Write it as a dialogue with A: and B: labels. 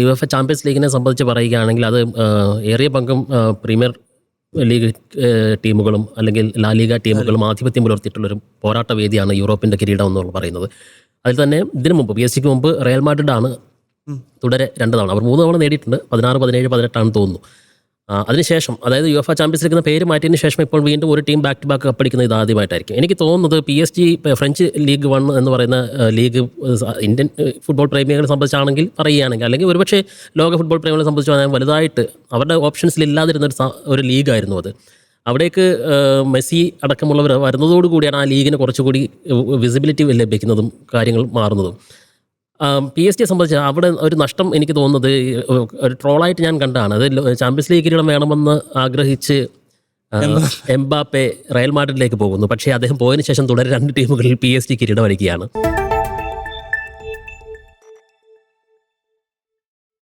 A: UEFA champions ലീഗിനെ സംബന്ധിച്ച് പറയുകയാണെങ്കിൽ അത് ഏറിയ പങ്കും പ്രീമിയർ ലീഗ് ടീമുകളും അല്ലെങ്കിൽ ലാ ലീഗ ടീമുകളും ആധിപത്യം പുലർത്തിയിട്ടുള്ളൊരു പോരാട്ട വേദിയാണ് യൂറോപ്പിൻ്റെ കിരീടം എന്നുള്ള പറയുന്നത്. അതിൽ തന്നെ ഇതിനു മുമ്പ് PSG മുമ്പ് റയൽ മാഡ്രിഡാണ് തുടരെ 2 തവണ, അവർ 3 തവണ നേടിയിട്ടുണ്ട്. 16, 17, 18 ആണെന്ന് തോന്നുന്നു. അതിനുശേഷം അതായത് UEFA ചാമ്പ്യൻസ് ലീഗ് എന്ന പേര് മാറ്റിയതിന് ശേഷം ഇപ്പോൾ വീണ്ടും ഒരു ടീം ബാക്ക് ടു ബാക്ക് കപ്പടിക്കുന്നത് ഇതാദ്യമായിട്ടായിരിക്കും. എനിക്ക് തോന്നുന്നത് PSG ഫ്രഞ്ച് ലീഗ് 1 എന്ന് പറയുന്ന ലീഗ് ഇന്ത്യൻ ഫുട്ബോൾ പ്രേമികളെ സംബന്ധിച്ചാണെങ്കിൽ പറയുകയാണെങ്കിൽ, അല്ലെങ്കിൽ ഒരുപക്ഷെ ലോക ഫുട്ബോൾ പ്രേമികളെ സംബന്ധിച്ച് വലുതായിട്ട് അവരുടെ ഓപ്ഷൻസിൽ ഇല്ലാതിരുന്ന ഒരു ലീഗായിരുന്നു അത്. അവിടേക്ക് മെസ്സി അടക്കമുള്ളവർ വരുന്നതോടുകൂടിയാണ് ആ ലീഗിന് കുറച്ചുകൂടി വിസിബിലിറ്റി ലഭിക്കുന്നതും കാര്യങ്ങൾ മാറുന്നതും. PSG സംബന്ധിച്ച് അവിടെ ഒരു നഷ്ടം എനിക്ക് തോന്നുന്നത് ഒരു ട്രോളായിട്ട് ഞാൻ കണ്ടാണ്. അത് ചാമ്പ്യൻസ് ലീഗ് കിരീടം വേണമെന്ന് ആഗ്രഹിച്ച് എംബാപ്പെ റയൽ മാഡ്രിഡിലേക്ക് പോകുന്നു. പക്ഷേ അദ്ദേഹം പോയതിനു ശേഷം തുടരെ 2 ടീമുകളിൽ PSG കിരീടം അടിക്കുകയാണ്.